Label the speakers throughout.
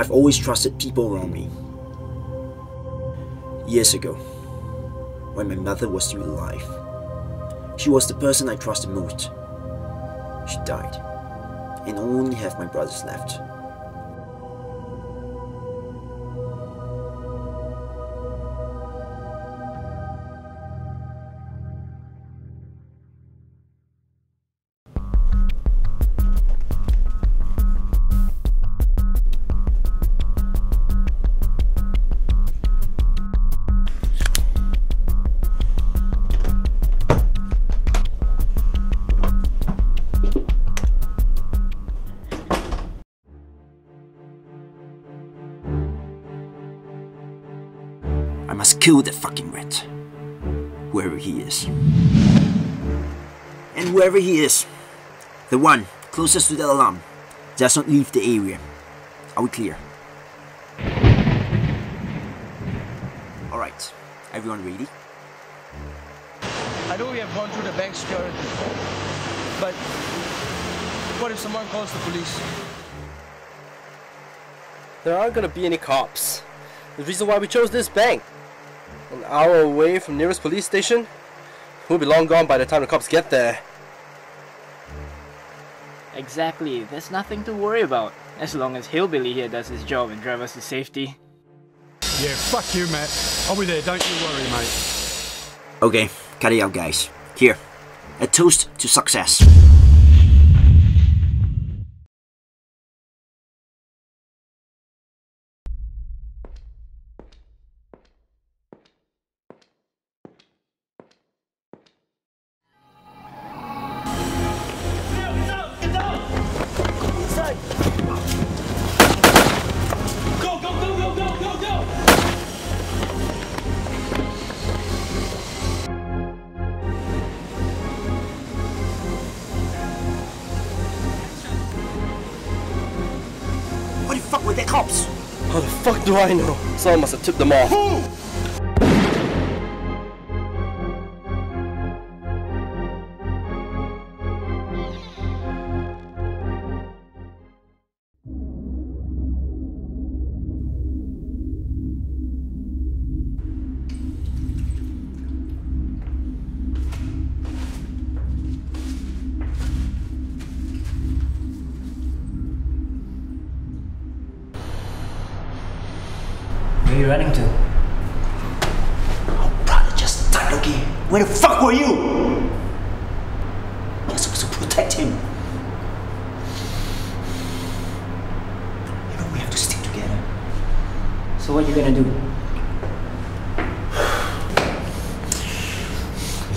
Speaker 1: I've always trusted people around me. Years ago, when my mother was still alive, she was the person I trusted most. She died, and I only have my brothers left. I must kill that fucking rat, whoever he is. And whoever he is, the one closest to the alarm, does not leave the area. Are we clear? Alright, everyone ready?
Speaker 2: I know we have gone through the bank security, but what if someone calls the police?
Speaker 3: There aren't gonna be any cops. The reason why we chose this bank. An hour away from nearest police station. We'll be long gone by the time the cops get there.
Speaker 4: Exactly, there's nothing to worry about, as long as Hillbilly here does his job and drives us to safety.
Speaker 5: Yeah, fuck you, Matt. I'll be there, don't you worry, mate.
Speaker 1: Okay, cut it out, guys. Here, a toast to success. What the fuck were they cops?
Speaker 3: How the fuck do I know? Someone must have tipped them off.
Speaker 1: Who?
Speaker 4: Where are you running to?
Speaker 1: Oh, brother just died, okay? Where the fuck were you? You're supposed to protect him. You know we have to stick together.
Speaker 4: So what are you gonna do?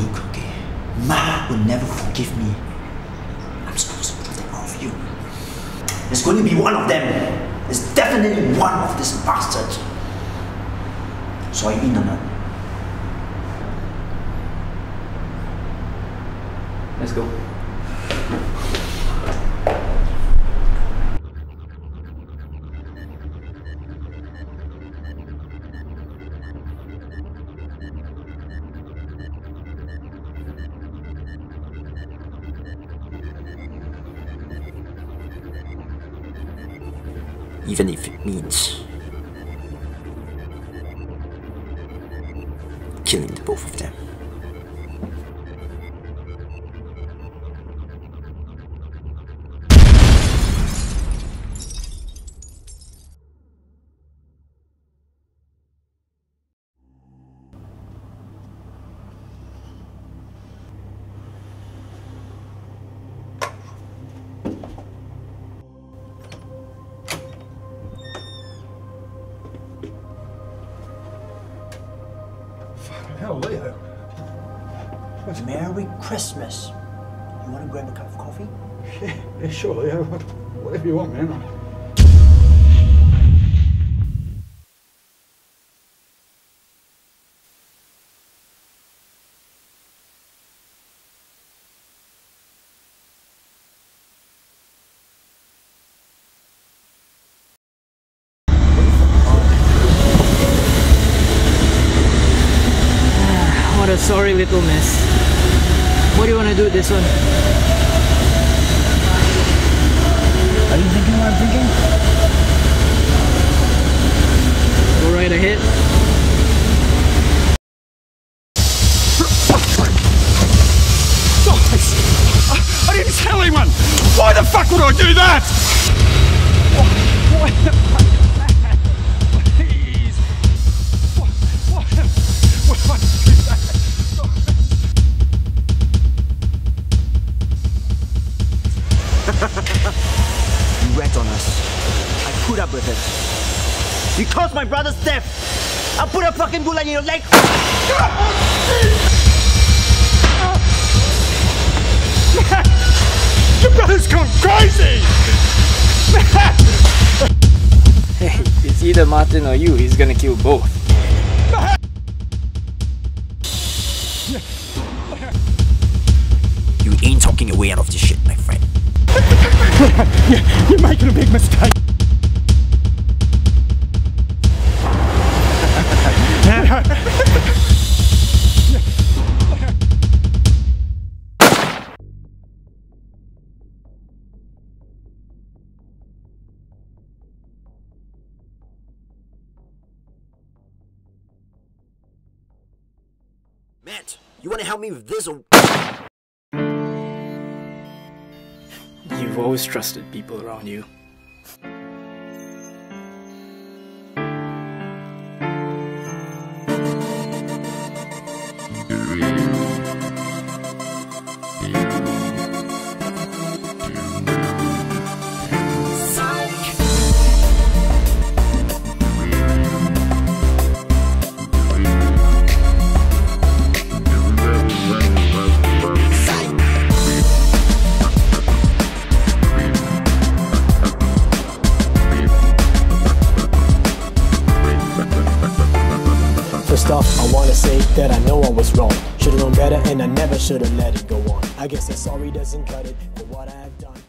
Speaker 1: Look, okay? Ma will never forgive me. I'm supposed to protect all of you. There's going to be one of them. There's definitely one of this bastard. So are you in or not?
Speaker 4: Let's go.
Speaker 1: Even if it means killing the both of them.
Speaker 5: Hell, Leo.
Speaker 1: Merry Christmas. You want to grab a cup of coffee?
Speaker 5: Yeah, sure, Leo. Whatever you want, man.
Speaker 4: What a sorry little mess. What do you want to do with this one?
Speaker 1: Are you thinking what I'm thinking?
Speaker 4: Go right ahead.
Speaker 5: I didn't tell anyone! Why the fuck would I do that? Why the fuck is that? Please. Why would I do that?
Speaker 1: You rat on us. I put up with it. You caused my brother's death. I'll put a fucking bullet in your leg.
Speaker 5: Your brother's gone crazy!
Speaker 4: Hey, it's either Martin or you. He's gonna kill both.
Speaker 1: You ain't talking your way out of this shit, my friend.
Speaker 5: You're making a big mistake.
Speaker 1: Matt, you wanna help me with this or...
Speaker 4: You've always trusted people around you.
Speaker 6: First off, I wanna say that I know I was wrong. Should've known better and I never should've let it go on. I guess that sorry doesn't cut it for what I have done.